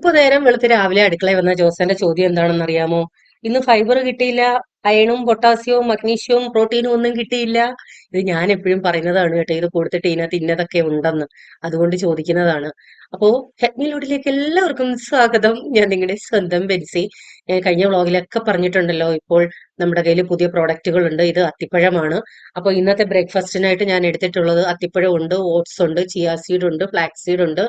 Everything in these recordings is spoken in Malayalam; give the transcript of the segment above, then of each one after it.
ഇപ്പൊ നേരം വെളുത്ത് രാവിലെ അടുക്കളയിൽ വന്ന ജോസന്റെ ചോദ്യം എന്താണെന്ന് അറിയാമോ? ഇന്ന് ഫൈബർ കിട്ടിയില്ല, അയണും പൊട്ടാസ്യവും മഗ്നീഷ്യവും പ്രോട്ടീനും ഒന്നും കിട്ടിയില്ല. ഇത് ഞാൻ എപ്പോഴും പറയുന്നതാണ് കേട്ടോ, ഇത് കൊടുത്തിട്ട് ഇതിനകത്ത് ഇന്നതൊക്കെ ഉണ്ടെന്ന്. അതുകൊണ്ട് ചോദിക്കുന്നതാണ്. അപ്പോ ഹെഡ്മിലോഡിലേക്ക് എല്ലാവർക്കും സ്വാഗതം. ഞാൻ നിങ്ങളുടെ സ്വന്തം ബെൻസി. ഞാൻ കഴിഞ്ഞ വ്ളോഗിലൊക്കെ പറഞ്ഞിട്ടുണ്ടല്ലോ, ഇപ്പോൾ നമ്മുടെ കയ്യിൽ പുതിയ പ്രോഡക്റ്റുകൾ ഉണ്ട്. ഇത് അത്തിപ്പഴമാണ്. അപ്പോൾ ഇന്നത്തെ ബ്രേക്ക്ഫാസ്റ്റിനായിട്ട് ഞാൻ എടുത്തിട്ടുള്ളത് അത്തിപ്പഴം ഉണ്ട്, ഓട്സ് ഉണ്ട്, ചിയാ സീഡ് ഉണ്ട്, ഫ്ലാക്സ് സീഡ് ഉണ്ട്,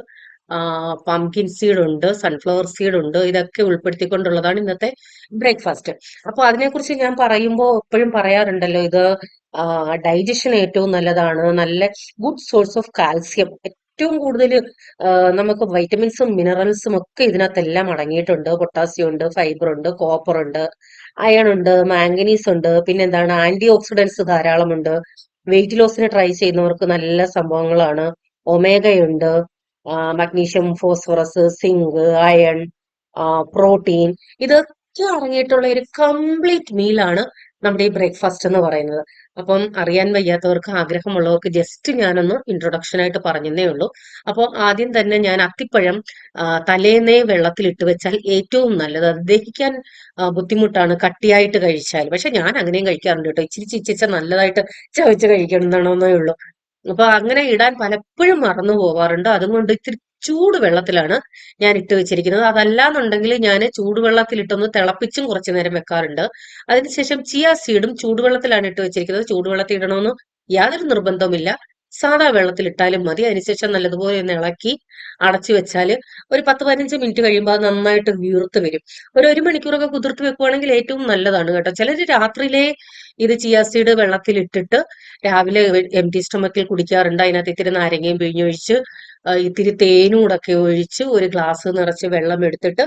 പംകിൻ സീഡ് ഉണ്ട്, സൺഫ്ലവർ സീഡ് ഉണ്ട്. ഇതൊക്കെ ഉൾപ്പെടുത്തിക്കൊണ്ടുള്ളതാണ് ഇന്നത്തെ ബ്രേക്ക്ഫാസ്റ്റ്. അപ്പൊ അതിനെക്കുറിച്ച് ഞാൻ പറയുമ്പോൾ എപ്പോഴും പറയാറുണ്ടല്ലോ, ഇത് ഡൈജഷൻ ഏറ്റവും നല്ലതാണ്, നല്ല ഗുഡ് സോഴ്സ് ഓഫ് കാൽസ്യം. ഏറ്റവും കൂടുതൽ നമുക്ക് വൈറ്റമിൻസും മിനറൽസും ഒക്കെ ഇതിനകത്തെല്ലാം അടങ്ങിയിട്ടുണ്ട്. പൊട്ടാസ്യം ഉണ്ട്, ഫൈബർ ഉണ്ട്, കോപ്പർ ഉണ്ട്, അയൺ ഉണ്ട്, മാംഗനീസ് ഉണ്ട്, പിന്നെ എന്താണ്, ആന്റി ഓക്സിഡൻസ് ധാരാളമുണ്ട്. വെയിറ്റ് ലോസിന് ട്രൈ ചെയ്യുന്നവർക്ക് നല്ല സംഭവങ്ങളാണ്. ഒമേഗയുണ്ട്, magnesium, phosphorus, zinc, iron, protein, ഇതൊക്കെ അടങ്ങിയിട്ടുള്ള ഒരു കംപ്ലീറ്റ് മീലാണ് നമ്മുടെ ഈ ബ്രേക്ക്ഫാസ്റ്റ് എന്ന് പറയുന്നത്. അപ്പം അറിയാൻ വയ്യാത്തവർക്ക്, ആഗ്രഹമുള്ളവർക്ക് ജസ്റ്റ് ഞാനൊന്ന് ഇൻട്രൊഡക്ഷൻ ആയിട്ട് പറഞ്ഞതേ ഉള്ളൂ. അപ്പോൾ ആദ്യം തന്നെ ഞാൻ അത്തിപ്പഴം തലേന്നേ വെള്ളത്തിൽ ഇട്ട് വെച്ചാൽ ഏറ്റവും നല്ലത്. അത് ദഹിക്കാൻ ബുദ്ധിമുട്ടാണ് കട്ടിയായിട്ട് കഴിച്ചാൽ. പക്ഷെ ഞാൻ അങ്ങനെയും കഴിക്കാറുണ്ട് കേട്ടോ, ഇച്ചിരി ചിച്ചിച്ച നല്ലതായിട്ട് ചവച്ച് കഴിക്കണമെന്നേ ഉള്ളൂ. അപ്പൊ അങ്ങനെ ഇടാൻ പലപ്പോഴും മറന്നു പോവാറുണ്ട്. അതുകൊണ്ട് ഇത്തിരി ചൂട് വെള്ളത്തിലാണ് ഞാൻ ഇട്ട് വെച്ചിരിക്കുന്നത്. അതല്ലാന്നുണ്ടെങ്കിൽ ഞാൻ ചൂടുവെള്ളത്തിലിട്ടൊന്ന് തിളപ്പിച്ചും കുറച്ചു നേരം വെക്കാറുണ്ട്. അതിനുശേഷം ചിയ സീഡും ചൂടുവെള്ളത്തിലാണ് ഇട്ട് വെച്ചിരിക്കുന്നത്. ചൂടുവെള്ളത്തിൽ ഇടണമെന്ന് യാതൊരു നിർബന്ധവുമില്ല. സാധാ വെള്ളത്തിൽ ഇട്ടാലും മതി. അതിനുശേഷം നല്ലതുപോലെ ഒന്ന് ഇളക്കി അടച്ചു വെച്ചാൽ ഒരു 10-15 മിനിറ്റ് കഴിയുമ്പോൾ അത് നന്നായിട്ട് വീർത്ത് വരും. ഒരു മണിക്കൂറൊക്കെ കുതിർത്ത് വെക്കുവാണെങ്കിൽ ഏറ്റവും നല്ലതാണ് കേട്ടോ. ചിലർ രാത്രിയിലെ ഇത് ചിയ സീഡ് വെള്ളത്തിലിട്ടിട്ട് രാവിലെ എം ടി സ്റ്റൊമക്കിൽ കുടിക്കാറുണ്ട്. അതിനകത്ത് ഇത്തിരി നാരങ്ങയും പിഴിഞ്ഞൊഴിച്ച് ഇത്തിരി തേനും കൂടൊക്കെ ഒഴിച്ച് ഒരു ഗ്ലാസ് നിറച്ച് വെള്ളം എടുത്തിട്ട്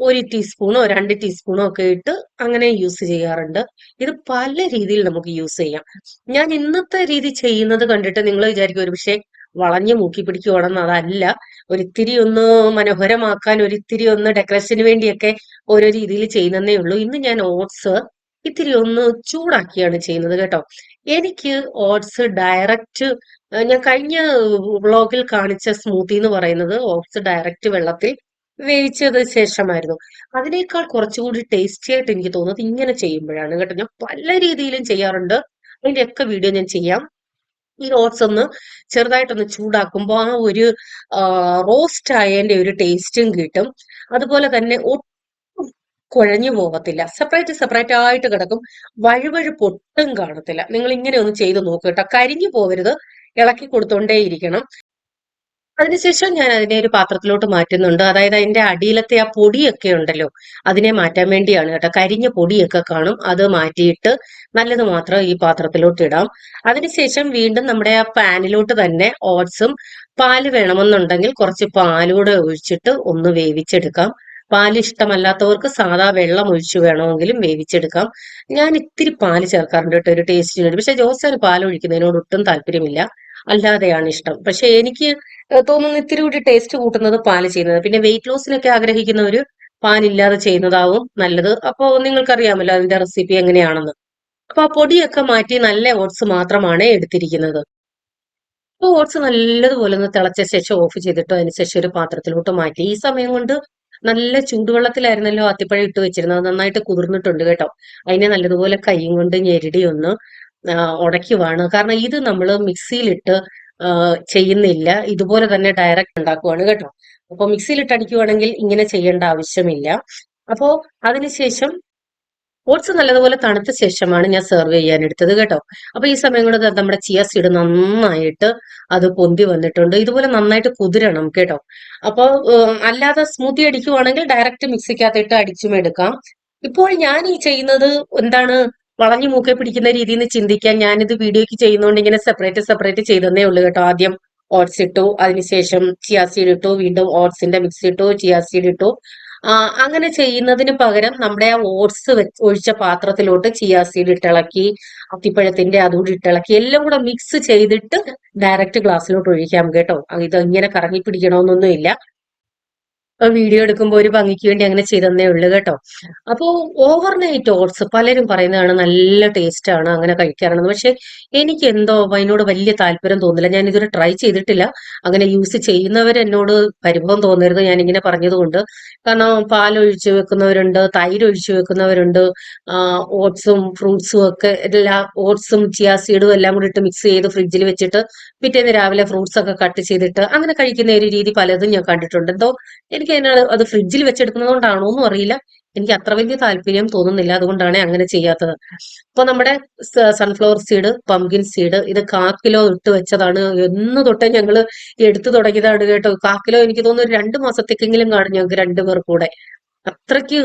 1 ടീസ്പൂണോ 2 ടീസ്പൂണോ ഒക്കെ ഇട്ട് അങ്ങനെ യൂസ് ചെയ്യാറുണ്ട്. ഇത് പല രീതിയിൽ നമുക്ക് യൂസ് ചെയ്യാം. ഞാൻ ഇന്നത്തെ രീതി ചെയ്യുന്നത് കണ്ടിട്ട് നിങ്ങൾ വിചാരിക്കും ഒരു പക്ഷേ വളഞ്ഞു മൂക്കി പിടിക്കുവാണെന്ന്. അതല്ല, ഒരിത്തിരി ഒന്ന് മനോഹരമാക്കാൻ, ഒരിത്തിരി ഒന്ന് ഡെക്കറേഷന് വേണ്ടിയൊക്കെ ഓരോ രീതിയിൽ ചെയ്യുന്നതേ ഉള്ളൂ. ഇന്ന് ഞാൻ ഓട്സ് ഇത്തിരി ഒന്ന് ചൂടാക്കിയാണ് ചെയ്യുന്നത് കേട്ടോ. എനിക്ക് ഓട്സ് ഡയറക്റ്റ്, ഞാൻ കഴിഞ്ഞ വ്ളോഗിൽ കാണിച്ച സ്മൂത്തി എന്ന് പറയുന്നത് ഓട്സ് ഡയറക്റ്റ് വെള്ളത്തിൽ വേവിച്ചത് ശേഷമായിരുന്നു. അതിനേക്കാൾ കുറച്ചുകൂടി ടേസ്റ്റി ആയിട്ട് എനിക്ക് തോന്നുന്നത് ഇങ്ങനെ ചെയ്യുമ്പോഴാണ് കേട്ടോ. ഞാൻ പല രീതിയിലും ചെയ്യാറുണ്ട്, അതിന്റെ ഒക്കെ വീഡിയോ ഞാൻ ചെയ്യാം. ഈ ഓട്സ് ഒന്ന് ചെറുതായിട്ടൊന്ന് ചൂടാക്കുമ്പോൾ ആ ഒരു റോസ്റ്റ് ആയതിന്റെ ഒരു ടേസ്റ്റും കിട്ടും. അതുപോലെ തന്നെ കുഴഞ്ഞു പോകത്തില്ല. സെപ്പറേറ്റ് സെപ്പറേറ്റ് ആയിട്ട് കിടക്കും. വഴുവഴുപ്പ് ഒട്ടും കാണത്തില്ല. നിങ്ങൾ ഇങ്ങനെ ഒന്ന് ചെയ്ത് നോക്കുക കേട്ടോ. കരിഞ്ഞു പോകരുത്, ഇളക്കി കൊടുത്തോണ്ടേയിരിക്കണം. അതിനുശേഷം ഞാൻ അതിനെ ഒരു പാത്രത്തിലോട്ട് മാറ്റുന്നുണ്ട്. അതായത് അതിന്റെ അടിയിലത്തെ ആ പൊടിയൊക്കെ ഉണ്ടല്ലോ, അതിനെ മാറ്റാൻ വേണ്ടിയാണ് കേട്ടോ. കരിഞ്ഞ പൊടിയൊക്കെ കാണും, അത് മാറ്റിയിട്ട് നല്ലത് മാത്രം ഈ പാത്രത്തിലോട്ട് ഇടാം. അതിനുശേഷം വീണ്ടും നമ്മുടെ ആ പാനിലോട്ട് തന്നെ ഓട്സും, പാല് വേണമെന്നുണ്ടെങ്കിൽ കുറച്ച് പാലൂടെ ഒഴിച്ചിട്ട് ഒന്ന് വേവിച്ചെടുക്കാം. പാല് ഇഷ്ടമല്ലാത്തവർക്ക് സാധാ വെള്ളം ഒഴിച്ചു വേണമെങ്കിലും വേവിച്ചെടുക്കാം. ഞാൻ ഇത്തിരി പാല് ചേർക്കാറുണ്ട് കേട്ടോ, ഒരു ടേസ്റ്റിന് വേണ്ടി. പക്ഷെ ജോസാന് പാൽ ഒഴിക്കുന്നതിനോട് ഒട്ടും താല്പര്യമില്ല, അല്ലാതെയാണ് ഇഷ്ടം. പക്ഷെ എനിക്ക് തോന്നുന്നു ഇത്തിരി കൂടി ടേസ്റ്റ് കൂട്ടുന്നത് പാല് ചെയ്യുന്നത്. പിന്നെ വെയിറ്റ് ലോസിനൊക്കെ ആഗ്രഹിക്കുന്നവര് പാലില്ലാതെ ചെയ്യുന്നതാവും നല്ലത്. അപ്പോ നിങ്ങൾക്കറിയാമല്ലോ അതിന്റെ റെസിപ്പി എങ്ങനെയാണെന്ന്. അപ്പൊ ആ പൊടിയൊക്കെ മാറ്റി നല്ല ഓട്സ് മാത്രമാണ് എടുത്തിരിക്കുന്നത്. അപ്പൊ ഓട്സ് നല്ലതുപോലെ ഒന്ന് തിളച്ച ശേഷം ഓഫ് ചെയ്തിട്ട് അതിനുശേഷം ഒരു പാത്രത്തിലോട്ട് മാറ്റി. ഈ സമയം കൊണ്ട് നല്ല ചൂടുവെള്ളത്തിലായിരുന്നല്ലോ അത്തിപ്പഴം ഇട്ട് വെച്ചിരുന്നത്, അത് നന്നായിട്ട് കുതിർന്നിട്ടുണ്ട് കേട്ടോ. അതിനെ നല്ലതുപോലെ കൈയും കൊണ്ട് ഞെരടി ഒന്ന് ഉടയ്ക്കുവാണ്. കാരണം ഇത് നമ്മൾ മിക്സിയിലിട്ട് ചെയ്യുന്നില്ല, ഇതുപോലെ തന്നെ ഡയറക്റ്റ് ഉണ്ടാക്കുവാണ് കേട്ടോ. അപ്പൊ മിക്സിയിലിട്ട് അടിക്കുവാണെങ്കിൽ ഇങ്ങനെ ചെയ്യേണ്ട ആവശ്യമില്ല. അപ്പോ അതിനുശേഷം ഓട്സ് നല്ലതുപോലെ തണുത്ത ശേഷമാണ് ഞാൻ സെർവ് ചെയ്യാൻ എടുത്തത് കേട്ടോ. അപ്പൊ ഈ സമയം കൊണ്ട് നമ്മുടെ ചിയ സീഡ് നന്നായിട്ട് അത് പൊന്തി വന്നിട്ടുണ്ട്. ഇതുപോലെ നന്നായിട്ട് കുതിരണം കേട്ടോ. അപ്പൊ അല്ലാതെ സ്മൂത്തി അടിക്കുവാണെങ്കിൽ ഡയറക്റ്റ് മിക്സിക്കകത്തിട്ട് അടിച്ചും എടുക്കാം. ഇപ്പോൾ ഞാൻ ഈ ചെയ്യുന്നത് എന്താണ്, വളഞ്ഞു മൂക്കെ പിടിക്കുന്ന രീതിയിൽ നിന്ന് ചിന്തിക്കാൻ ഞാനിത് വീഡിയോക്ക് ചെയ്യുന്നതുകൊണ്ട് ഇങ്ങനെ സെപ്പറേറ്റ് സെപ്പറേറ്റ് ചെയ്തതേ ഉള്ളൂ കേട്ടോ. ആദ്യം ഓട്സ് ഇട്ടു, അതിനുശേഷം ചിയാ സീഡ് ഇട്ടു, വീണ്ടും ഓട്സിന്റെ മിക്സ് ഇട്ടു, ചിയാ സീഡ് ഇട്ടു. അങ്ങനെ ചെയ്യുന്നതിന് പകരം നമ്മുടെ ആ ഓട്സ് ഒഴിച്ച പാത്രത്തിലോട്ട് ചിയാ സീഡ് ഇട്ടിളക്കി, അത്തിപ്പഴത്തിന്റെ അതുകൂടി ഇട്ടിളക്കി, എല്ലാം കൂടെ മിക്സ് ചെയ്തിട്ട് ഡയറക്റ്റ് ഗ്ലാസ്സിലോട്ട് ഒഴിക്കാം കേട്ടോ. ഇത് ഇങ്ങനെ കറങ്ങി പിടിക്കണമെന്നൊന്നും ഇല്ല. വീഡിയോ എടുക്കുമ്പോൾ ഒരു ഭംഗിക്ക് വേണ്ടി അങ്ങനെ ചെയ്തന്നേ ഉള്ളൂ കേട്ടോ. അപ്പോ ഓവർനൈറ്റ് ഓട്സ് പലരും പറയുന്നതാണ് നല്ല ടേസ്റ്റ് ആണ് അങ്ങനെ കഴിക്കാറുണ്ടെന്ന്. പക്ഷെ എനിക്ക് എന്തോ അതിനോട് വലിയ താല്പര്യം തോന്നില്ല. ഞാൻ ഇതുവരെ ട്രൈ ചെയ്തിട്ടില്ല. അങ്ങനെ യൂസ് ചെയ്യുന്നവർ എന്നോട് പരിഭവം തോന്നരുത് ഞാനിങ്ങനെ പറഞ്ഞതുകൊണ്ട്. കാരണം പാലൊഴിച്ച് വെക്കുന്നവരുണ്ട്, തൈര് ഒഴിച്ച് വെക്കുന്നവരുണ്ട്, ഓട്സും ഫ്രൂട്ട്സും ഒക്കെ എല്ലാം ഓട്സും ചിയാ സീഡും എല്ലാം കൂടി ഇട്ട് മിക്സ് ചെയ്ത് ഫ്രിഡ്ജിൽ വെച്ചിട്ട് പിറ്റേന്ന് രാവിലെ ഫ്രൂട്ട്സ് ഒക്കെ കട്ട് ചെയ്തിട്ട് അങ്ങനെ കഴിക്കുന്ന ഒരു രീതി പലതും ഞാൻ കണ്ടിട്ടുണ്ട്. എന്തോ എനിക്ക് അതിനാണ് അത് ഫ്രിഡ്ജിൽ വെച്ചെടുക്കുന്നത് കൊണ്ടാണോ എന്നും അറിയില്ല. എനിക്ക് അത്ര വലിയ താല്പര്യം തോന്നുന്നില്ല. അതുകൊണ്ടാണ് അങ്ങനെ ചെയ്യാത്തത്. ഇപ്പൊ നമ്മുടെ സൺഫ്ലവർ സീഡ്, പംകിൻ സീഡ് ഇത് 1/4 കിലോ ഇട്ട് വെച്ചതാണ്. എന്ന് തൊട്ടേ ഞങ്ങള് എടുത്തു തുടങ്ങിയതാണ് കേട്ടോ. 1/4 കിലോ എനിക്ക് തോന്നുന്നു ഒരു 2 മാസത്തേക്കെങ്കിലും കാണും ഞങ്ങൾക്ക് രണ്ടുപേർ കൂടെ. അത്രയ്ക്ക്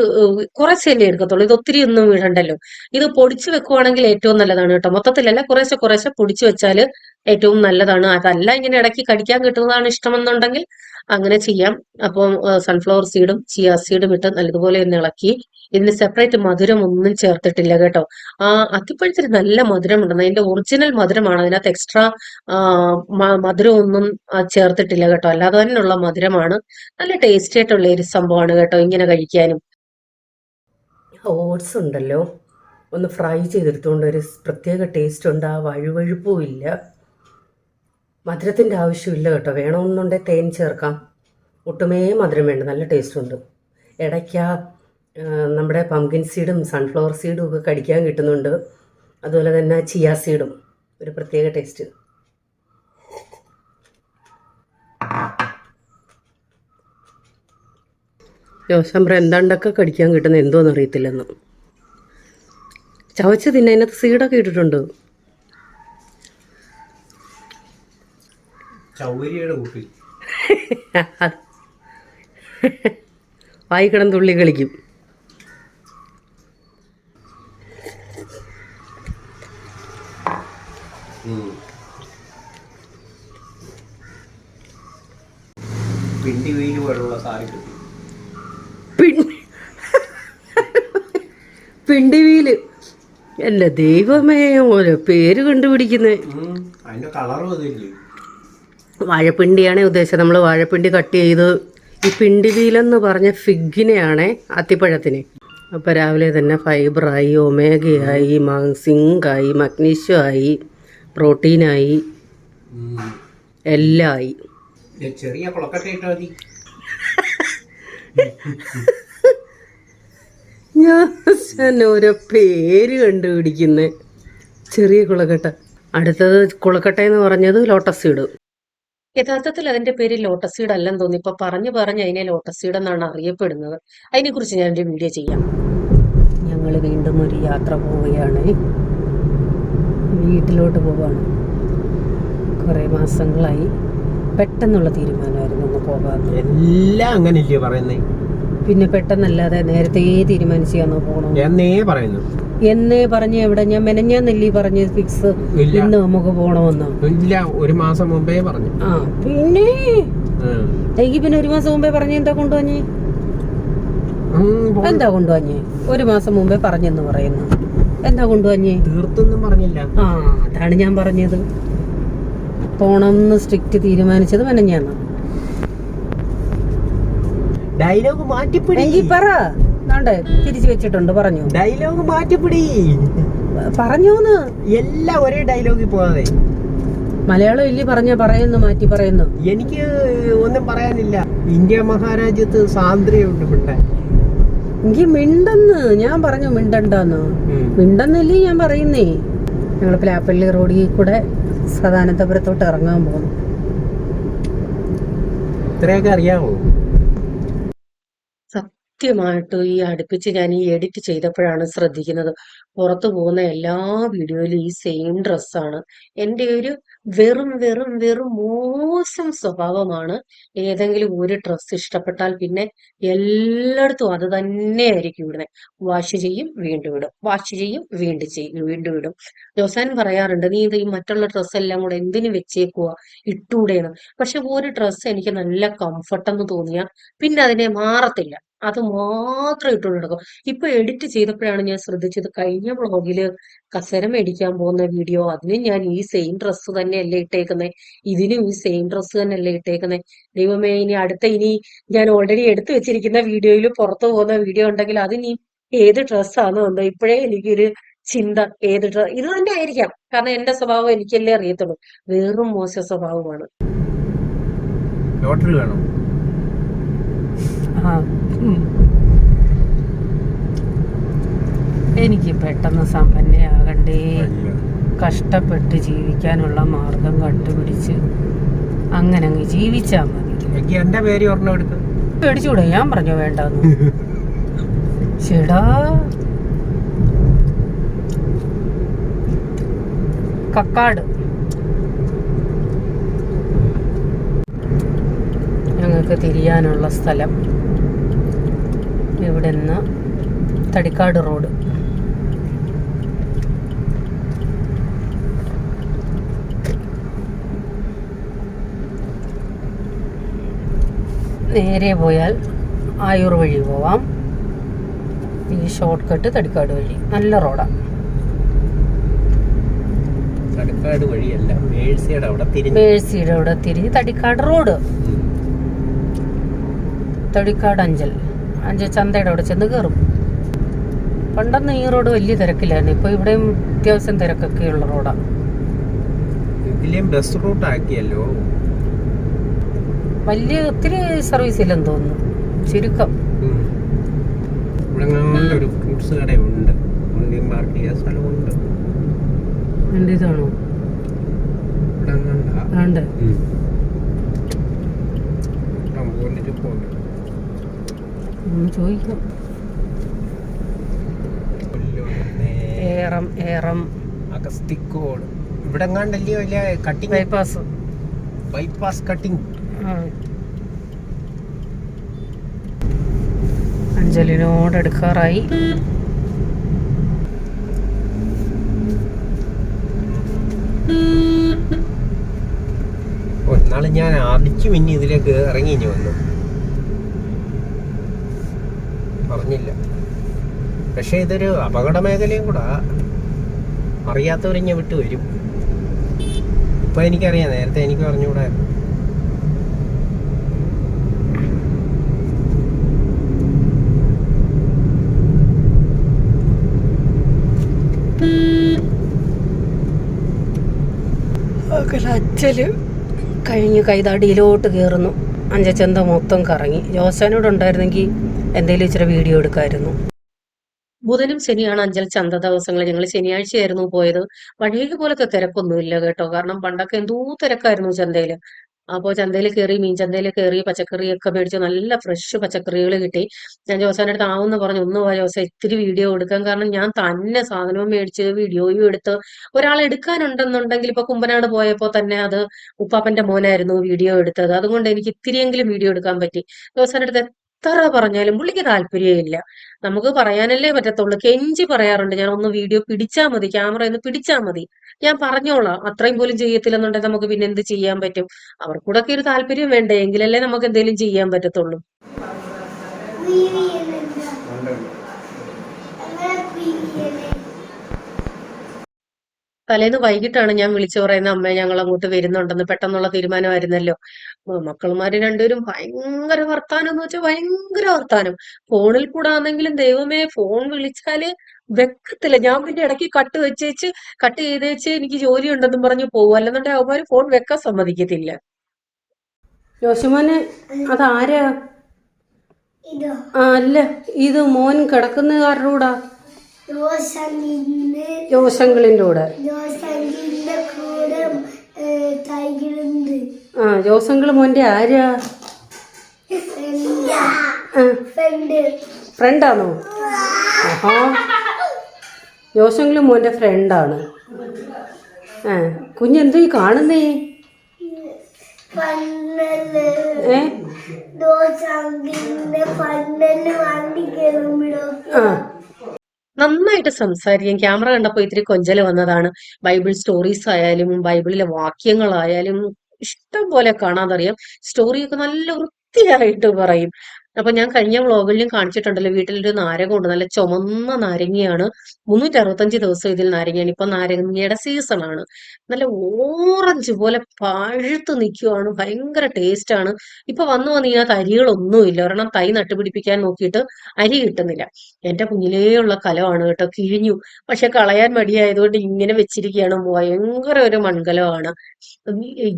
കുറച്ചല്ലേ എടുക്കത്തുള്ളൂ. ഇത് ഒത്തിരി ഒന്നും ഇടണ്ടല്ലോ. ഇത് പൊടിച്ചു വെക്കുവാണെങ്കിൽ ഏറ്റവും നല്ലതാണ് കേട്ടോ. മൊത്തത്തിലല്ല, കുറേശ്ശെ കുറേശ്ശെ പൊടിച്ചു വെച്ചാൽ ഏറ്റവും നല്ലതാണ്. അതല്ല ഇങ്ങനെ ഇടയ്ക്ക് കടിക്കാൻ കിട്ടുന്നതാണ് ഇഷ്ടമെന്നുണ്ടെങ്കിൽ അങ്ങനെ ചെയ്യാം. അപ്പം സൺഫ്ലവർ സീഡും ചിയാ സീഡും ഇട്ട് നല്ലതുപോലെ ഒന്ന് ഇളക്കി. ഇതിന് സെപ്പറേറ്റ് മധുരം ഒന്നും ചേർത്തിട്ടില്ല കേട്ടോ. അത്തിപ്പഴത്തിന് നല്ല മധുരമുണ്ട്. അതിന്റെ ഒറിജിനൽ മധുരമാണ്. അതിനകത്ത് എക്സ്ട്രാ മധുരം ഒന്നും ചേർത്തിട്ടില്ല കേട്ടോ. അല്ലാതെ തന്നെയുള്ള മധുരമാണ്. നല്ല ടേസ്റ്റി ആയിട്ടുള്ള ഒരു സംഭവമാണ് കേട്ടോ ഇങ്ങനെ കഴിക്കാനും. ഓട്സ് ഉണ്ടല്ലോ, ഒന്ന് ഫ്രൈ ചെയ്തെടുത്തുകൊണ്ട് ഒരു പ്രത്യേക ടേസ്റ്റ് ഉണ്ട്. ആ വഴുവഴുപ്പും ഇല്ല. മധുരത്തിൻ്റെ ആവശ്യമില്ല കേട്ടോ. വേണമെന്നുണ്ടെങ്കിൽ തേൻ ചേർക്കാം. ഒട്ടുമേ മധുരം വേണ്ട, നല്ല ടേസ്റ്റ് ഉണ്ട്. ഇടയ്ക്ക് നമ്മുടെ പംകിൻ സീഡും സൺഫ്ലവർ സീഡും ഒക്കെ കടിക്കാൻ കിട്ടുന്നുണ്ട്. അതുപോലെ തന്നെ ചിയാ സീഡും ഒരു പ്രത്യേക ടേസ്റ്റ്. ജോസംബ്ര എന്താണ്ടൊക്കെ കടിക്കാൻ കിട്ടുന്ന എന്തോന്ന് അറിയത്തില്ലെന്ന്. ചവച്ച് തിന്നെ, അതിനകത്ത് സീഡൊക്കെ ഇട്ടിട്ടുണ്ട്. വായിക്കണം തുള്ളി കളിക്കും. പിണ്ടിവീല് അല്ല ദൈവമേ, ഓരോ പേര് കണ്ടുപിടിക്കുന്നേ. വാഴപ്പിണ്ടിയാണ് ഉദ്ദേശിച്ചത്. നമ്മൾ വാഴപ്പിണ്ടി കട്ട് ചെയ്ത് ഈ പിണ്ടിവീലെന്ന് പറഞ്ഞ ഫിഗിനെയാണേ അത്തിപ്പഴത്തിന്. അപ്പോൾ രാവിലെ തന്നെ ഫൈബറായി, ഒമേഗയായി, സിങ്കായി, മഗ്നീഷ്യമായി, പ്രോട്ടീനായി, എല്ലാം ആയി. ഞാൻ ഓരോ പേര് കണ്ടുപിടിക്കുന്നേ. ചെറിയ കുളക്കട്ട. അടുത്തത് കുളക്കട്ട എന്ന് പറഞ്ഞത് ലോട്ടസ് സീഡ്. യഥാർത്ഥത്തിൽ അതിന്റെ പേര് ലോട്ടസ് സീഡ് അല്ലെന്ന് തോന്നി. ഇപ്പൊ പറഞ്ഞു അതിനെ ലോട്ടസ് സീഡ് എന്നാണ് അറിയപ്പെടുന്നത്. അതിനെക്കുറിച്ച് ഞാനൊരു വീഡിയോ ചെയ്യാം. ഞങ്ങൾ വീണ്ടും ഒരു യാത്ര പോവുകയാണ്. വീട്ടിലോട്ട് പോവാണ്. കുറേ മാസങ്ങളായി. പെട്ടെന്നുള്ള തീരുമാനമായിരുന്നു ഒന്ന് പോകാൻ. എല്ലാം അങ്ങനെയല്ലേ പറയുന്നേ. പിന്നെ പെട്ടെന്നല്ലാതെ നേരത്തെ തീരുമാനിച്ചാന്നോ പോകണം എന്നേ പറഞ്ഞ എവിടെ ഞാൻ മെനഞ്ഞാന്നല്ലേ പറഞ്ഞ് ഫിക്സ് ഇന്ന് നമുക്ക് പോകണമെന്ന്. ഇല്ല, ഒരു മാസം മുമ്പേ പറഞ്ഞു. പിന്നെ എനിക്ക് പിന്നെ ഒരു മാസം മുമ്പേ പറഞ്ഞ എന്താ കൊണ്ടുവഞ്ഞേ? ഒരു മാസം മുമ്പേ പറഞ്ഞെന്ന് പറയുന്നു. എന്താ കൊണ്ടുവഞ്ഞേ? തീർത്തൊന്നും പറഞ്ഞില്ല. അതാണ് ഞാൻ പറഞ്ഞത്. പോണമെന്ന് സ്ട്രിക്റ്റ് തീരുമാനിച്ചത് മെനഞ്ഞാന്ന്. ഡയലോഗ് മാറ്റിപ്പിടി. പറ, തിരിച്ചു വെച്ചിട്ടുണ്ട്. പറഞ്ഞു. ഡയലോഗ് മാറ്റിപ്പിടി. പറഞ്ഞോന്ന്. എല്ലാം ഒരേ ഡയലോഗിൽ പോകാതെ. മലയാളം ഇല്ലി പറയുന്നു മാറ്റി പറയുന്നു. എനിക്ക് ഒന്നും പറയാനില്ല. ഇന്ത്യ മഹാരാജ്യത്ത് സ്വാതന്ത്ര്യമുണ്ട് മിണ്ടാൻ. എനിക്ക് മിണ്ടെന്ന് ഞാൻ പറഞ്ഞു. മിണ്ടണ്ടെന്ന് മിണ്ടെന്നല്ലേ ഞാൻ പറയുന്നേ. ഞങ്ങൾ പ്ലാപ്പള്ളി റോഡിൽ കൂടെ സദാനന്തപുരത്തോട്ട് ഇറങ്ങാൻ പോകുന്നു. ഇത്രയൊക്കെ അറിയാമോ? സത്യമായിട്ടും ഈ അടുപ്പിച്ച് ഞാൻ ഈ എഡിറ്റ് ചെയ്തപ്പോഴാണ് ശ്രദ്ധിക്കുന്നത്. പുറത്തു പോകുന്ന എല്ലാ വീഡിയോയിലും ഈ സെയിം ഡ്രസ്സാണ്. എൻ്റെ ഒരു വെറും വെറും വെറും മോശം സ്വഭാവമാണ്. ഏതെങ്കിലും ഒരു ഡ്രസ്സ് ഇഷ്ടപ്പെട്ടാൽ പിന്നെ എല്ലായിടത്തും അത് തന്നെയായിരിക്കും ഇടുന്നത്. വാഷ് ചെയ്യും, വീണ്ടും ഇടും. വാഷ് ചെയ്യും, വീണ്ടും ഇടും. ജോസാൻ പറയാറുണ്ട്, നീ ഇത് ഈ മറ്റുള്ള ഡ്രസ്സെല്ലാം കൂടെ എന്തിനു വെച്ചേക്കുവാ, ഇട്ടൂടെയാണ്. പക്ഷെ ഒരു ഡ്രസ്സ് എനിക്ക് നല്ല കംഫർട്ടെന്ന് തോന്നിയാൽ പിന്നെ അതിനെ മാറത്തില്ല. അത് മാത്രം ഇട്ടുകൊണ്ട് നടക്കും. ഇപ്പൊ എഡിറ്റ് ചെയ്തപ്പോഴാണ് ഞാൻ ശ്രദ്ധിച്ചത്, കഴിഞ്ഞ വ്ളോഗില് കസേര മേടിക്കാൻ പോകുന്ന വീഡിയോ, അതിനും ഞാൻ ഈ സെയിം ഡ്രസ്സ് തന്നെയല്ലേ ഇട്ടേക്കുന്നത്, ഇതിനും ഈ സെയിം ഡ്രസ്സ് തന്നെയല്ലേ ഇട്ടേക്കുന്നത്. ദൈവമേ, ഇനി ഞാൻ ഓൾറെഡി എടുത്തു വെച്ചിരിക്കുന്ന വീഡിയോയിൽ പുറത്തു പോകുന്ന വീഡിയോ ഉണ്ടെങ്കിൽ അതിനി ഏത് ഡ്രസ്സാണോ എന്തോ. ഇപ്പോഴേ എനിക്കൊരു ചിന്ത, ഏത് ഡ്രസ് ഇത് തന്നെ ആയിരിക്കാം. കാരണം എന്റെ സ്വഭാവം എനിക്കല്ലേ അറിയത്തുള്ളൂ, വേറും മോശ സ്വഭാവമാണ്. ലോട്ടറി വേണം. ആ എനിക്ക് പെട്ടെന്ന് സമ്പന്നയാകണ്ടേ, കഷ്ടപ്പെട്ട് ജീവിക്കാനുള്ള മാർഗം കണ്ടുപിടിച്ച് അങ്ങനെ അങ്ങ് ജീവിച്ചാ മതി. എന്റെ പേര് ഒരെണ്ണം എടുത്ത് പേടിച്ചൂടെ? ഞാൻ പറഞ്ഞോ വേണ്ടെന്ന്. ചേടാ, കക്കാട് ഞങ്ങൾക്ക് തിരിയാനുള്ള സ്ഥലം ഇവിടെ നിന്ന് തടിക്കാട് റോഡ്. നേരെ പോയാൽ ആയൂർ വഴി പോവാം. ഈ ഷോർട്ട് കട്ട് തടിക്കാട് വഴി. നല്ല റോഡാണ്. തടിക്കാട് വഴിയല്ല, മേഴ്സിയുടെ അവിടെ തിരിഞ്ഞ് തടിക്കാട് റോഡ്. തടിക്കാട് അഞ്ചൽ ചന്തയുടെ അവിടെ ചെന്ന് കയറും. പണ്ടൊന്നും ഈ റോഡ് വലിയ തിരക്കില്ലായിരുന്നു. ഇപ്പൊ ഇവിടെയും അത്യാവശ്യം തിരക്കൊക്കെയുള്ള റോഡാണ്. ബസ് റൂട്ട് ആക്കിയല്ലോ. വലിയ ഒത്തിരി സർവീസ് ഇല്ലെന്ന് തോന്നുന്നു, ചുരുക്കം. ഒരു ഫ്രൂട്ട്സ് കടയുണ്ട്, പാർക്ക് ചെയ്യാൻ സ്ഥലമുണ്ട്. ഇതാണോ? ഉണ്ട്. ചോദിക്കാം. ഏറം അഗസ്തിക്കോട് ഇവിടെ എങ്ങാണ്ടല്ലയോ വലിയ കട്ടിങ്, ബൈപ്പാസ് കട്ടിങ്. അഞ്ജലിനോട് എടുക്കാറായി. ഒന്നാള് ഞാൻ അടിച്ചു മിന്നി ഇതിലേക്ക് ഇറങ്ങി വന്നു, പറഞ്ഞില്ല. പക്ഷെ ഇതൊരു അപകട മേഖലയും കൂടാ, അറിയാത്തവരിഞ്ഞ വിട്ട് വരും. ഇപ്പൊ എനിക്കറിയാം, നേരത്തെ എനിക്ക് പറഞ്ഞുകൂടാ. അച്ഛല് കഴിഞ്ഞ് കൈതാടിയിലോട്ട് കയറുന്നു. അഞ്ചച്ചന്ത മൊത്തം കറങ്ങി. ജോസാനോട് ഉണ്ടായിരുന്നെങ്കിൽ എന്തെങ്കിലും ഇച്ചിരി വീഡിയോ എടുക്കായിരുന്നു. ബുധനും ശനിയാണ് അഞ്ചൽ ചന്ത ദിവസങ്ങൾ. ഞങ്ങൾ ശനിയാഴ്ചയായിരുന്നു പോയത്. പഴയ പോലത്തെ തിരക്കൊന്നുമില്ല കേട്ടോ, കാരണം പണ്ടൊക്കെ എന്തോ തിരക്കായിരുന്നു ചന്തയില്. അപ്പോൾ ചന്തയിൽ കയറി, മീൻ ചന്തയിൽ കയറി, പച്ചക്കറിയൊക്കെ മേടിച്ച് നല്ല ഫ്രഷ് പച്ചക്കറികൾ കിട്ടി. ഞാൻ ജോസാന്റെ അടുത്ത് ആവുമെന്ന് പറഞ്ഞു, ഒന്ന് പോയ ജോസ ഇത്തിരി വീഡിയോ എടുക്കാൻ, കാരണം ഞാൻ തന്നെ സാധനവും മേടിച്ച് വീഡിയോയും എടുത്ത്. ഒരാൾ എടുക്കാനുണ്ടെന്നുണ്ടെങ്കിൽ, ഇപ്പൊ കുമ്പനാട് പോയപ്പോ തന്നെ അത് ഉപ്പാപ്പന്റെ മോനായിരുന്നു വീഡിയോ എടുത്തത്, അതുകൊണ്ട് എനിക്ക് ഇത്തിരിയെങ്കിലും വീഡിയോ എടുക്കാൻ പറ്റി. ജോസാന്റെ അടുത്ത് എത്ര പറഞ്ഞാലും പുള്ളിക്ക് താല്പര്യമില്ല. നമുക്ക് പറയാനല്ലേ പറ്റത്തുള്ളൂ. കെഞ്ചി പറയാറുണ്ട്, ഞാൻ ഒന്ന് വീഡിയോ പിടിച്ചാൽ മതി, ക്യാമറ ഒന്ന് പിടിച്ചാൽ മതി, ഞാൻ പറഞ്ഞോളാം. അത്രയും പോലും ചെയ്യത്തില്ലെന്നുണ്ടെങ്കിൽ നമുക്ക് പിന്നെ എന്ത് ചെയ്യാൻ പറ്റും? അവർക്കൂടെ ഒക്കെ ഒരു താല്പര്യം വേണ്ടേ, എങ്കിലല്ലേ നമുക്ക് എന്തെങ്കിലും ചെയ്യാൻ പറ്റത്തുള്ളൂ. തലേന്ന് വൈകിട്ടാണ് ഞാൻ വിളിച്ചു പറയുന്ന, അമ്മ ഞങ്ങൾ അങ്ങോട്ട് വരുന്നുണ്ടെന്ന്. പെട്ടെന്നുള്ള തീരുമാനമായിരുന്നല്ലോ. മക്കളുമാര് രണ്ടുപേരും ഭയങ്കര വർത്താനം എന്ന് വെച്ചാൽ ഭയങ്കര വർത്താനം. ഫോണിൽ കൂടെ ആണെങ്കിലും ദൈവമേ, ഫോൺ വിളിച്ചാല് വെക്കത്തില്ല. ഞാൻ പിന്നെ ഇടയ്ക്ക് കട്ട് ചെയ്തേച്ച് എനിക്ക് ജോലി ഉണ്ടെന്നും പറഞ്ഞ് പോകും, അല്ലെന്നുണ്ടെങ്കിൽ അവന്മാര് ഫോൺ വെക്കാൻ സമ്മതിക്കത്തില്ല. ജോഷുമോനെ, അതാരാ? അല്ല, ഇത് മോൻ കിടക്കുന്നകാരുടെ കൂടാ? ജോസങ്കിളിന്റെ കൂടെ. ജോസങ്കിള് മോന്റെ ആരാ? ഫ്രണ്ടാണോ? ആഹാ, ജോസങ്കിള് മോന്റെ ഫ്രണ്ടാണ്. കുഞ്ഞെന്തോ ഈ കാണുന്നേ? നന്നായിട്ട് സംസാരിക്കും. ക്യാമറ കണ്ടപ്പോൾ ഇത്തിരി കൊഞ്ചല് വന്നതാണ്. ബൈബിൾ സ്റ്റോറീസ് ആയാലും ബൈബിളിലെ വാക്യങ്ങളായാലും ഇഷ്ടം പോലെ കാണാതറിയാം. സ്റ്റോറിയൊക്കെ നല്ല വൃത്തിയായിട്ട് പറയും. അപ്പൊ ഞാൻ കഴിഞ്ഞ വ്ളോഗിലും കാണിച്ചിട്ടുണ്ടല്ലോ, വീട്ടിലൊരു നാരകമുണ്ട്, നല്ല ചുമന്ന നാരങ്ങയാണ്. 365 ദിവസം ഇതിൽ നാരങ്ങയാണ്. ഇപ്പൊ നാരങ്ങയുടെ സീസൺ ആണ്. നല്ല ഓറഞ്ച് പോലെ പഴുത്ത് നിൽക്കുവാണ്, ഭയങ്കര ടേസ്റ്റ് ആണ്. ഇപ്പൊ വന്നു ഇതിനകത്ത് അരികളൊന്നുമില്ല. ഒരെണ്ണം തൈ നട്ടുപിടിപ്പിക്കാൻ നോക്കിയിട്ട് അരി കിട്ടുന്നില്ല. എന്റെ കുഞ്ഞിലേ ഉള്ള കലമാണ് കേട്ടോ, കിഴിഞ്ഞു. പക്ഷെ കളയാൻ മടിയായതുകൊണ്ട് ഇങ്ങനെ വെച്ചിരിക്കുകയാണ്. ഭയങ്കര ഒരു മൺകലമാണ്.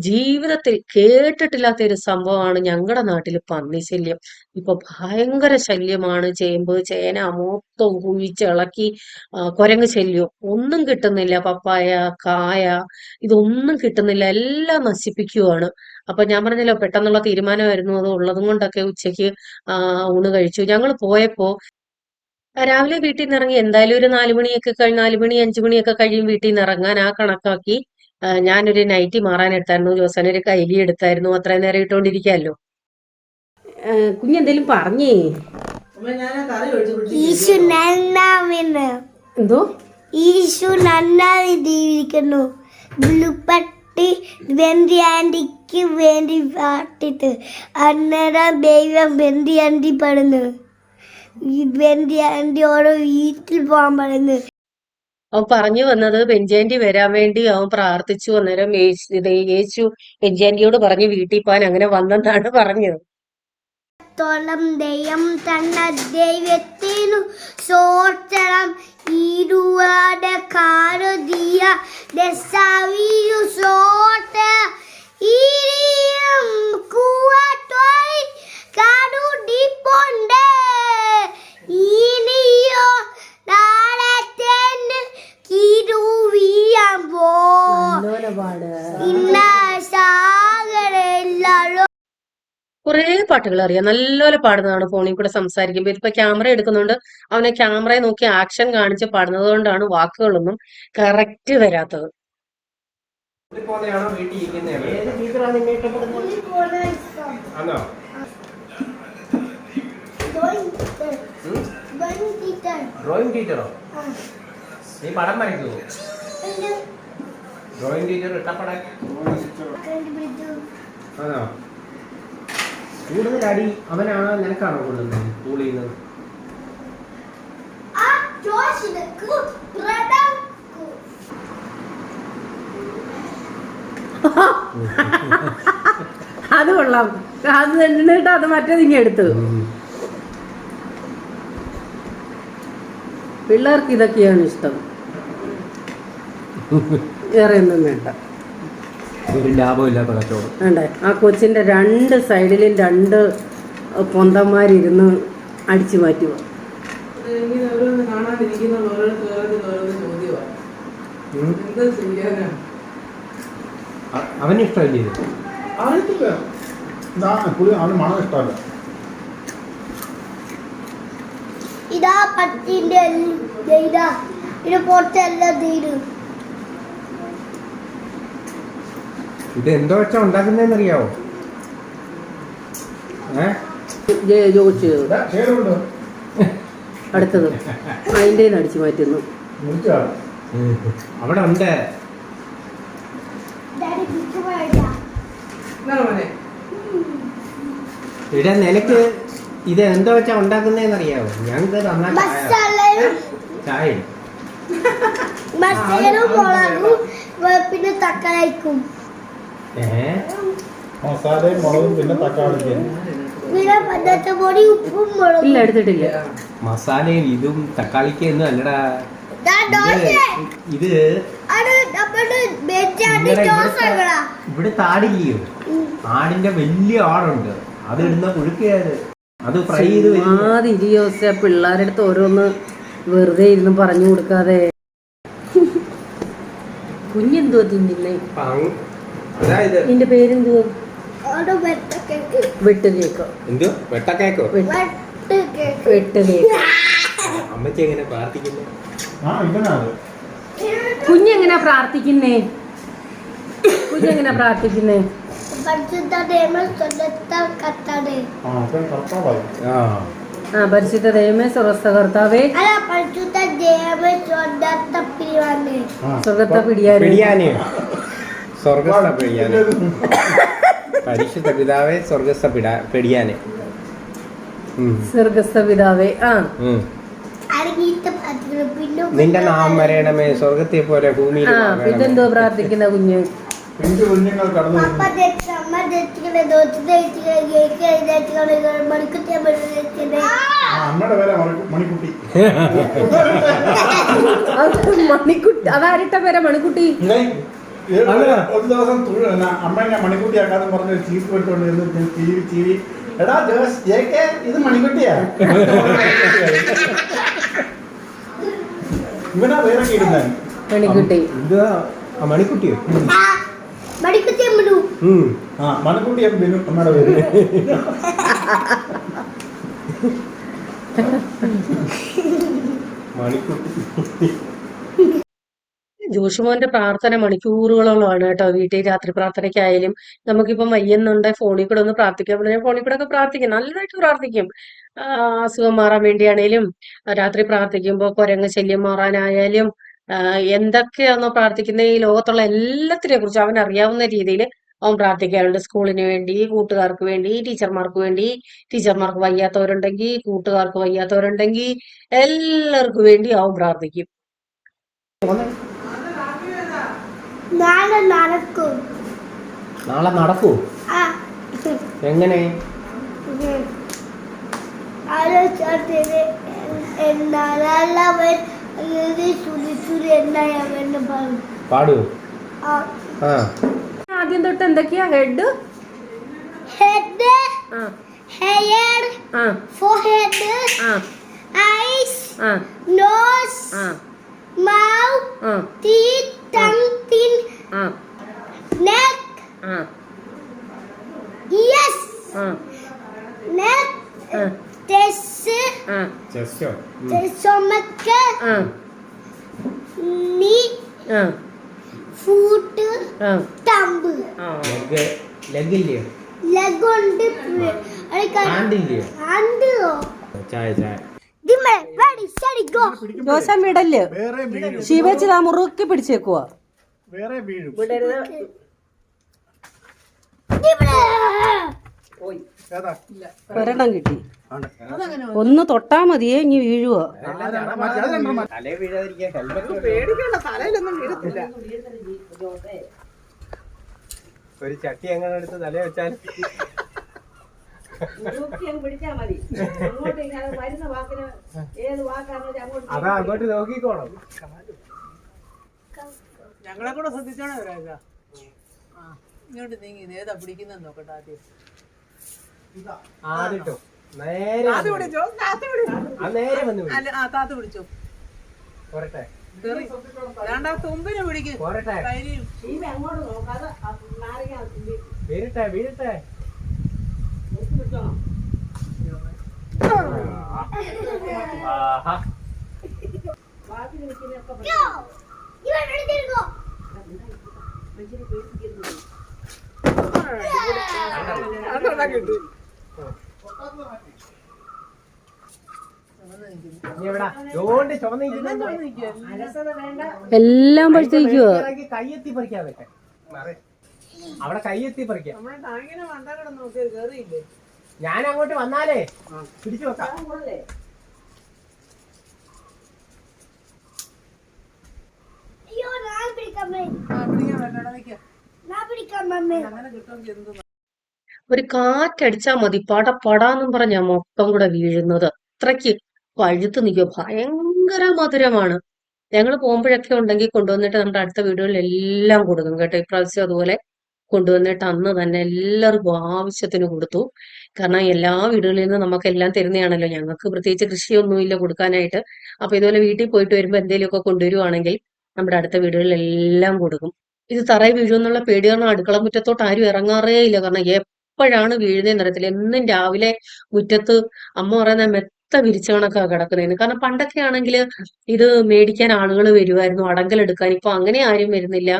ജീവിതത്തിൽ കേട്ടിട്ടില്ലാത്ത ഒരു സംഭവമാണ് ഞങ്ങളുടെ നാട്ടിൽ പന്നി ശല്യം. ഇപ്പൊ ഭയങ്കര ശല്യമാണ്. ചേമ്പ് ചേന മൊത്തം കുഴിച്ചിളക്കി, കുരങ്ങ് ശല്യം ഒന്നും കിട്ടുന്നില്ല. പപ്പായ കായ ഇതൊന്നും കിട്ടുന്നില്ല, എല്ലാം നശിപ്പിക്കുവാണ്. അപ്പൊ ഞാൻ പറഞ്ഞല്ലോ, പെട്ടെന്നുള്ള തീരുമാനമായിരുന്നു. അത് ഉള്ളതും കൊണ്ടൊക്കെ ഉച്ചയ്ക്ക് ഊണ് കഴിച്ചു. ഞങ്ങൾ പോയപ്പോ രാവിലെ വീട്ടിൽ നിന്ന് ഇറങ്ങി, എന്തായാലും ഒരു 4 മണിയൊക്കെ 4 മണി 5 മണിയൊക്കെ കഴിയും വീട്ടിൽ നിന്ന് ഇറങ്ങാൻ. ആ കണക്കാക്കി ഞാനൊരു നൈറ്റി മാറാൻ എടുത്തായിരുന്നു. ജോസനൊരു കൈലി എടുത്തായിരുന്നു. അത്രയും നേരം ഇട്ടുകൊണ്ടിരിക്കാമല്ലോ. കുഞ്ഞെന്തേലും പറഞ്ഞേ? ഈശു നന്നാവിന് എന്തോ ഈശു നന്നായി ജീവിക്കുന്നു. വിളുപ്പട്ടി വെന്തി ആൻറ്റിക്ക് വേണ്ടി പാട്ടിട്ട് അന്നേരം ദൈവം വെന്തി ആൻറ്റി പറഞ്ഞു, വെന്തി ആൻറ്റിയോട് വീട്ടിൽ പോകാൻ പറയുന്നു. അവൻ പറഞ്ഞു വന്നത് ബെഞ്ചാൻറ്റി വരാൻ വേണ്ടി അവൻ പ്രാർത്ഥിച്ചു. അന്നേരം യേശു ബെഞ്ചാൻറ്റിയോട് പറഞ്ഞു വീട്ടിൽ പോകാൻ, അങ്ങനെ വന്നെന്നാണ് പറഞ്ഞത്. ത്തോളം ദൈവം തന്ന ദൈവത്തിനു സോർത്തണം ഇരുവാടെ കാരുതിയ ദശാവിയു സോർത്ത ഈരിയം കൂവത്തോയി കാടുടിപ്പൊണ്ട് ഈനിയോ നാളത്തേന് കിരുവിയാൻ പോ ഇന്ന സാഗരെല്ലാരും. കുറേ പാട്ടുകൾ അറിയാം, നല്ലപോലെ പാടുന്നതാണ്. ഫോണിൽ കൂടെ സംസാരിക്കുമ്പോൾ ഇതിപ്പോ ക്യാമറ എടുക്കുന്നുണ്ട്. അവനെ ക്യാമറയെ നോക്കി ആക്ഷൻ കാണിച്ച് പാടുന്നത് കൊണ്ടാണ് വാക്കുകളൊന്നും കറക്റ്റ് വരാത്തത്. ഏത് ടീച്ചറാ നിന്നെ ഇഷ്ടപ്പെടുന്നത്? ഡ്രോയിങ് ടീച്ചറോ? നീ പടം വരയ്ക്കുമോ? ഡ്രോയിങ് ടീച്ചർ ഇഷ്ടപ്പെടാൻ ആണോ? കൂടുതൽ അടി അവനാണോ നിനക്കാണോ കൊള്ളുന്നത് സ്കൂളിൽ നിന്ന്? അത് കൊള്ളാം. അത് എന്നിട്ട് അത് മറ്റേതിങ്ങ എടുത്തു. പിള്ളേർക്ക് ഇതൊക്കെയാണ് ഇഷ്ടം, വേറെ ഒന്നും വേണ്ട. ഒരു ലാഭമില്ലാത്ത കച്ചവടം വേണ്ടേ? ആ കൊച്ചിന്റെ 2 സൈഡിലും 2 പൊന്തന്മാരിരുന്ന് അടിച്ചു മാറ്റുക. അവന് ഇഷ്ടമല്ലേ ഇത്? ഇതാ പട്ടിന്റെ ഇതാ ഇത് പുറത്തെല്ലാം തീരും. ഇത് എന്തോ വെച്ചാ ഉണ്ടാക്കുന്നതെന്നറിയാവോ? ചോദിച്ചു അടുത്തത് അതിൻ്റെ അടിച്ചു മാറ്റുന്നു. അവിടെ ഉണ്ട്. ഇവിടെ നിനക്ക് ഇത് എന്തോ വെച്ചാ ഉണ്ടാക്കുന്നതെന്നറിയാവോ? ഞങ്ങൾക്ക് തന്നാ ചായ മസാലയും മുളകും പിന്നെ തക്കാളിക്കും മസാലയും മുളകും പിന്നെ തക്കാളിക്കും പിന്നെ പച്ചപ്പൊടി ഉപ്പും മുളകും. ഇല്ല, എടുത്തിട്ടില്ല. മസാലയും ഇതും തക്കാളിക്കും ഒന്നും അല്ലടാ. ഇത് ഇവിടെ താടില്ലയോ? ആടിന്റെ വലിയ ആടുണ്ട്, അത് ഇടുന്ന പുഴുക്കയത്. അത് ഫ്രൈ ചെയ്ത് പിള്ളേരുടെ അടുത്ത് ഓരോന്ന് വെറുതെ ഇരുന്ന് പറഞ്ഞു കൊടുക്കാതെ. കുഞ്ഞെന്തുവാ തിന്നില്ലേ? അതായത് നിന്റെ പേരെന്തുവാ? വെട്ടുകേക്കോ? എന്തോ വെട്ടക്കേക്കോ? വെട്ടുകേക്ക്. അമ്മച്ചി എങ്ങനെ പ്രാർത്ഥിക്കുന്നത്? കുഞ്ഞെങ്ങനാ പ്രാർത്ഥിക്കുന്നേ? കുഞ്ഞെങ്ങനാ പ്രാർത്ഥിക്കുന്നേ? പരിശുദ്ധ ദൈവമേ സ്വർഗ്ഗസ്ഥ കർത്താവേ, സ്വർഗ്ഗത്തെ പിടിയാനെ, സ്വർഗസ്ഥ പിടിയാനെ, പരിശുദ്ധ പിതാവേ സ്വർഗസ്ഥ പിടിയാനെ. സ്വർഗസ്ഥ പിതാവേ. ആ അടങ്ങിയിട്ട് പ്രാർത്ഥിക്കണം. പിന്നെ നിന്റെ നാമം വരയണമേ, സ്വർഗത്തെ പോലെ ഭൂമിയിൽ പിന്നെന്തോ പ്രാർത്ഥിക്കുന്ന കുഞ്ഞ്? പിഞ്ചു കുഞ്ഞുങ്ങൾ കടന്നു പപ്പ തെറ്റ്, അമ്മ തെറ്റിക്കണേ, ദോശ തെറ്റിക്കണേ, കേക്ക് തെറ്റിക്കണേ, മണിക്കുട്ടിയെ തെറ്റിക്കണേ. അമ്മയുടെ പേരെ മണിക്കുട്ടി. മണിക്കുട്ടി അതാരിട്ട പേരാ മണിക്കുട്ടി? ഒരു ദിവസം അമ്മേനെ മണിക്കുട്ടിയാക്കാന്ന് പറഞ്ഞ ചീഫ് എടുത്തോണ്ടിരുന്നു. ചീവി എടാ ജോസ് ജേക്കെ ഇത് മണിക്കുട്ടിയാ. ഇവനാ പേരൊക്കെ ഇടുന്നേ മണിക്കുട്ടി. മണിക്കുട്ടിയോ? മണിക്കുട്ടിയെ വിടൂ. മണിക്കുട്ടി ബിനു അമ്മയുടെ പേര്. മണിക്കുട്ടി. ജോഷുമോന്റെ പ്രാർത്ഥന മണിക്കൂറുകളോളമാണ് കേട്ടോ. വീട്ടിൽ രാത്രി പ്രാർത്ഥനയ്ക്കായാലും നമുക്കിപ്പം വയ്യെന്നുണ്ടെങ്കിൽ ഫോണിൽ കൂടെ ഒന്ന് പ്രാർത്ഥിക്കാൻ പറഞ്ഞാൽ ഫോണിൽ കൂടെ ഒക്കെ പ്രാർത്ഥിക്കും, നല്ലതായിട്ട് പ്രാർത്ഥിക്കും. അസുഖം മാറാൻ വേണ്ടിയാണേലും രാത്രി പ്രാർത്ഥിക്കുമ്പോൾ കുരങ്ങ് ശല്യം മാറാനായാലും എന്തൊക്കെയാണോ പ്രാർത്ഥിക്കുന്നത് ഈ ലോകത്തുള്ള എല്ലാത്തിനെ കുറിച്ച് അവൻ അറിയാവുന്ന രീതിയിൽ അവൻ പ്രാർത്ഥിക്കാറുണ്ട്. സ്കൂളിന് വേണ്ടി, കൂട്ടുകാർക്ക് വേണ്ടി, ടീച്ചർമാർക്ക് വേണ്ടി, ടീച്ചർമാർക്ക് വയ്യാത്തവരുണ്ടെങ്കിൽ, കൂട്ടുകാർക്ക് വയ്യാത്തവരുണ്ടെങ്കിൽ എല്ലാവർക്കും വേണ്ടി അവൻ പ്രാർത്ഥിക്കും. നാളെ നടക്കും. നാളെ നടക്കൂ? എങ്ങനെ? പാടൂ. ആദ്യം തൊട്ട് എന്തൊക്കെയാ? Head, hair, forehead, eyes, nose, mouth, teeth, tongue, chin, neck, ears, neck, chest, stomach, knee, foot, thumb. Leg ഇല്ലയോ? leg ഉണ്ട്. ഹാൻഡില്ലയോ? hand. ചായ ചായ. Ready, steady, go. ജോസം വിടല്. വേറെ വീഴും. ശിവച്ചിതാ മുറുക്കി പിടിച്ചേക്കുവാ. വേറെ വീഴും. ഏതാ? ഒരെണ്ണം കിട്ടി. ഒന്ന് തൊട്ടാ മതിയേ, ഇനി വീഴുവാ. തലേ വീഴാതിരിക്കാൻ ഹെൽമെറ്റ്. ഒരു ചട്ടി അങ്ങനെ എടുത്ത് തലേ വെച്ചാൽ അതാ അങ്ങോട്ട് നോക്കിക്കോണം. ഞങ്ങളെ കൂടെ ശ്രദ്ധിച്ചോണേ ഒരാഴ്ച. ഇങ്ങോട്ട് നീങ്ങി ഏതാ പിടിക്കുന്ന നോക്കട്ടെ ആദ്യം. ആദ്യട്ടോ നേരെ നേരെ വന്നു താത്ത് പിടിച്ചോ. പോരട്ടെ തുമ്പിനെ പിടിക്കും. പോരട്ടെ വീഴട്ടെ വീഴട്ടെ. എല്ലാം പഴുത്തേക്കുവാ. കയ്യെത്തി പറിക്കാൻ പറ്റേ അവിടെ കയ്യെത്തി പറിക്കാം. ഞാൻ അങ്ങോട്ട് വന്നാലേ പിടിച്ചു വെക്കാം. ഒരു കാറ്റടിച്ചാൽ മതി പടാന്നും പറഞ്ഞാ മൊത്തം കൂടെ വീഴുന്നത്. അത്രയ്ക്ക് പഴുത്ത് നിൽക്കുക, ഭയങ്കര മധുരമാണ്. ഞങ്ങൾ പോകുമ്പോഴൊക്കെ ഉണ്ടെങ്കിൽ കൊണ്ടുവന്നിട്ട് നമ്മുടെ അടുത്ത വീടുകളിൽ എല്ലാം കൊടുക്കും കേട്ടോ. ഇപ്രാവശ്യം അതുപോലെ കൊണ്ടുവന്നിട്ട് അന്ന് തന്നെ എല്ലാവർക്കും ആവശ്യത്തിന് കൊടുത്തു. കാരണം എല്ലാ വീടുകളിൽ നിന്നും നമുക്കെല്ലാം തരുന്നതാണല്ലോ. ഞങ്ങൾക്ക് പ്രത്യേകിച്ച് കൃഷിയൊന്നുമില്ല കൊടുക്കാനായിട്ട്. അപ്പൊ ഇതുപോലെ വീട്ടിൽ പോയിട്ട് വരുമ്പോൾ എന്തെങ്കിലുമൊക്കെ കൊണ്ടുവരുവാണെങ്കിൽ നമ്മുടെ അടുത്ത വീടുകളിലെല്ലാം കൊടുക്കും. ഇത് തറയിൽ വീഴുമെന്നുള്ള പേടി കാരണം അടുക്കള മുറ്റത്തോട്ട് ആരും ഇറങ്ങാറേ ഇല്ല. കാരണം എപ്പോഴാണ് വീഴുന്നതെന്ന് അറിയത്തില്ല. എന്നും രാവിലെ മുറ്റത്ത് അമ്മ പറയുന്ന മെത്ത വിരിച്ച കണക്കാ കിടക്കുന്നതെന്ന്. കാരണം പണ്ടൊക്കെ ആണെങ്കിൽ ഇത് മേടിക്കാൻ ആളുകൾ വരുമായിരുന്നു, അടങ്കലെടുക്കാൻ. ഇപ്പൊ അങ്ങനെ ആരും വരുന്നില്ല.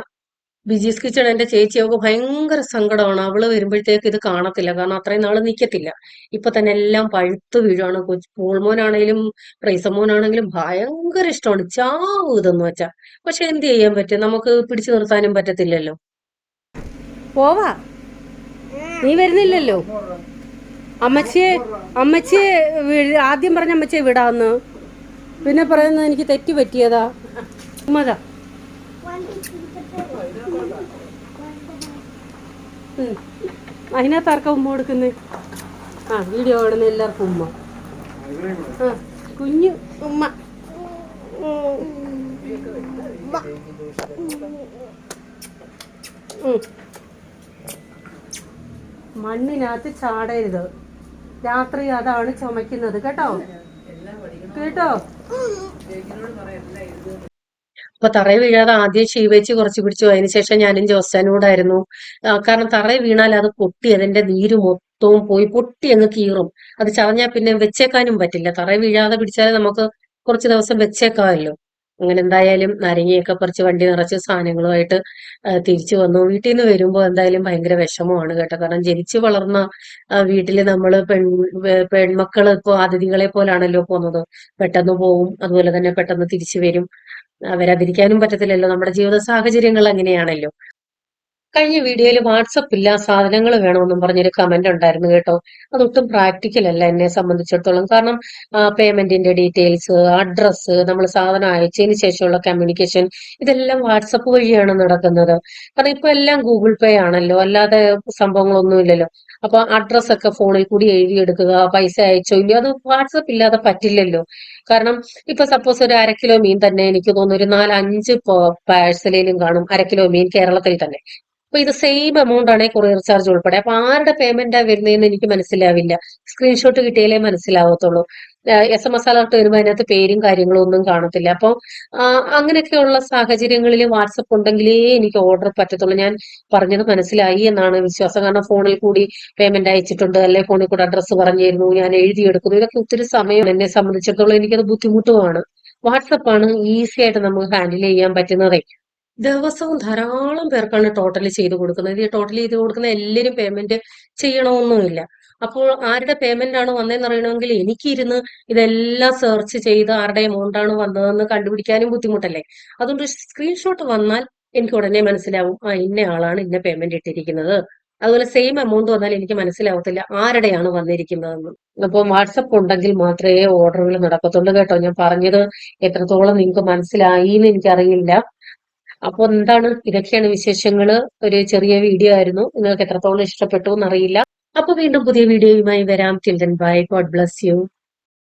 ബിജീസ് കിച്ചൺ എന്റെ ചേച്ചിയൊക്കെ ഭയങ്കര സങ്കടമാണ്. അവള് വരുമ്പോഴത്തേക്ക് ഇത് കാണത്തില്ല, കാരണം അത്രയും നാള് നിക്കത്തില്ല. ഇപ്പൊ തന്നെ എല്ലാം പഴുത്ത് വീഴാണ്. പൂൾമോനാണെങ്കിലും പ്രൈസമോനാണെങ്കിലും ഭയങ്കര ഇഷ്ടമാണ്. ചാവും ഇതെന്ന് വെച്ചാ. പക്ഷെ എന്ത് ചെയ്യാൻ പറ്റും, നമുക്ക് പിടിച്ചു നിർത്താനും പറ്റത്തില്ലല്ലോ. പോവാ, നീ വരുന്നില്ലല്ലോ. അമ്മച്ചിയെ ആദ്യം പറഞ്ഞ അമ്മച്ചിയെ വിടാന്ന്, പിന്നെ പറയുന്നത് എനിക്ക് തെറ്റ് പറ്റിയതാ. ഉമ്മതാ അതിനകത്ത് ആർക്കാ ഉമ്മ കൊടുക്കുന്നേ? ആ, വീഡിയോ കാണുന്ന എല്ലാവർക്കും ഉമ്മ. ആ, കുഞ്ഞു ഉമ്മ. മണ്ണിനകത്ത് ചാടരുത്. രാത്രി അതാണ് ചുമക്കുന്നത്. കേട്ടോ കേട്ടോ. അപ്പൊ തറയിൽ വീഴാതെ ആദ്യം ശീവേച്ചി കുറച്ച് പിടിച്ചു. അതിനുശേഷം ഞാനും ജോസാനോടായിരുന്നു. കാരണം തറയിൽ വീണാൽ അത് പൊട്ടി അതിന്റെ നീര് മൊത്തവും പോയി പൊട്ടി അങ്ങ് കീറും. അത് ചതഞ്ഞാൽ പിന്നെ വെച്ചേക്കാനും പറ്റില്ല. തറയിൽ വീഴാതെ പിടിച്ചാൽ നമുക്ക് കുറച്ച് ദിവസം വെച്ചേക്കാമല്ലോ. അങ്ങനെ എന്തായാലും നാരങ്ങയൊക്കെ പറിച്ച് വണ്ടി നിറച്ച് സാധനങ്ങളുമായിട്ട് തിരിച്ചു വന്നു. വീട്ടിൽ നിന്ന് വരുമ്പോൾ എന്തായാലും ഭയങ്കര വിഷമമാണ് കേട്ടോ. കാരണം ജനിച്ചു വളർന്ന വീട്ടില് നമ്മള് പെൺമക്കള് ഇപ്പൊ അതിഥികളെ പോലാണല്ലോ പോകുന്നത്. പെട്ടെന്ന് പോവും, അതുപോലെ തന്നെ പെട്ടെന്ന് തിരിച്ചു വരും. വരാതിരിക്കാനും പറ്റത്തില്ലല്ലോ, നമ്മുടെ ജീവിത സാഹചര്യങ്ങൾ അങ്ങനെയാണല്ലോ. കഴിഞ്ഞ വീഡിയോയിൽ വാട്സപ്പ് ഇല്ല, സാധനങ്ങൾ വേണമെന്നും പറഞ്ഞൊരു കമന്റ് ഉണ്ടായിരുന്നു കേട്ടോ. അതൊട്ടും പ്രാക്ടിക്കൽ അല്ല എന്നെ സംബന്ധിച്ചിടത്തോളം. കാരണം പേയ്മെന്റിന്റെ ഡീറ്റെയിൽസ്, അഡ്രസ്സ്, നമ്മൾ സാധനം അയച്ചതിന് ശേഷമുള്ള കമ്മ്യൂണിക്കേഷൻ, ഇതെല്ലാം വാട്സപ്പ് വഴിയാണ് നടക്കുന്നത്. കാരണം ഇപ്പൊ എല്ലാം ഗൂഗിൾ പേ ആണല്ലോ, അല്ലാതെ സംഭവങ്ങളൊന്നും ഇല്ലല്ലോ. അപ്പൊ അഡ്രസ് ഒക്കെ ഫോണിൽ കൂടി എഴുതിയെടുക്കുക, പൈസ അയച്ചോ ഇല്ലയോ, അത് വാട്സപ്പ് ഇല്ലാതെ പറ്റില്ലല്ലോ. കാരണം ഇപ്പൊ സപ്പോസ് ഒരു 1/2 കിലോ മീൻ തന്നെ എനിക്ക് തോന്നുന്നു ഒരു 4-5 പാഴ്സലേലും കാണും. 1/2 കിലോ മീൻ കേരളത്തിൽ തന്നെ. അപ്പൊ ഇത് സെയിം എമൗണ്ട് ആണ് കൊറിയർ ചാർജ് ഉൾപ്പെടെ. അപ്പൊ ആരുടെ പേയ്മെന്റാ വരുന്നതെന്ന് എനിക്ക് മനസ്സിലാവില്ല. സ്ക്രീൻഷോട്ട് കിട്ടിയാലേ മനസ്സിലാവത്തുള്ളൂ. SMS അലർട്ട് വരുമ്പോൾ അതിനകത്ത് പേരും കാര്യങ്ങളും ഒന്നും കാണത്തില്ല. അപ്പൊ അങ്ങനെയൊക്കെയുള്ള സാഹചര്യങ്ങളിൽ വാട്സപ്പ് ഉണ്ടെങ്കിലേ എനിക്ക് ഓർഡർ പറ്റത്തുള്ളൂ. ഞാൻ പറഞ്ഞത് മനസ്സിലായി എന്നാണ് വിശ്വാസം. കാരണം ഫോണിൽ കൂടി പേയ്മെന്റ് അയച്ചിട്ടുണ്ട്, അല്ലെ ഫോണിൽ കൂടി അഡ്രസ്സ് പറഞ്ഞിരുന്നു, ഞാൻ എഴുതിയെടുക്കുന്നു, ഇതൊക്കെ ഒത്തിരി സമയം എന്നെ സംബന്ധിച്ചിടത്തോളം എനിക്കത് ബുദ്ധിമുട്ടുമാണ്. വാട്സപ്പാണ് ഈസി ആയിട്ട് നമുക്ക് ഹാൻഡിൽ ചെയ്യാൻ പറ്റുന്നതേ. ദിവസവും ധാരാളം പേർക്കാണ് ടോട്ടൽ ചെയ്ത് കൊടുക്കുന്നത്. ഈ ടോട്ടൽ ചെയ്ത് കൊടുക്കുന്ന എല്ലാവരും പേയ്മെന്റ് ചെയ്യണമെന്നുമില്ല. അപ്പോൾ ആരുടെ പേയ്മെന്റ് ആണ് വന്നതെന്ന് അറിയണമെങ്കിൽ എനിക്കിരുന്ന് ഇതെല്ലാം സെർച്ച് ചെയ്ത് ആരുടെ എമൗണ്ട് ആണ് വന്നതെന്ന് കണ്ടുപിടിക്കാനും ബുദ്ധിമുട്ടല്ലേ. അതുകൊണ്ട് സ്ക്രീൻഷോട്ട് വന്നാൽ എനിക്ക് ഉടനെ മനസ്സിലാവും, ഇന്ന ആളാണ് ഇന്ന പേയ്മെന്റ് ഇട്ടിരിക്കുന്നത്. അതുപോലെ സെയിം എമൗണ്ട് വന്നാൽ എനിക്ക് മനസ്സിലാവത്തില്ല ആരുടെയാണ് വന്നിരിക്കുന്നതെന്ന്. അപ്പോൾ വാട്സപ്പ് ഉണ്ടെങ്കിൽ മാത്രമേ ഓർഡറുകൾ നടക്കത്തുള്ളൂ കേട്ടോ. ഞാൻ പറഞ്ഞത് എത്രത്തോളം നിങ്ങൾക്ക് മനസ്സിലായി എന്ന് എനിക്കറിയില്ല. അപ്പൊ എന്താണ്, ഇതൊക്കെയാണ് വിശേഷങ്ങള്. ഒരു ചെറിയ വീഡിയോ ആയിരുന്നു. നിങ്ങൾക്ക് എത്രത്തോളം ഇഷ്ടപ്പെട്ടു എന്നറിയില്ല. അപ്പൊ വീണ്ടും പുതിയ വീഡിയോയുമായി വരാം. Till then bye, God bless you.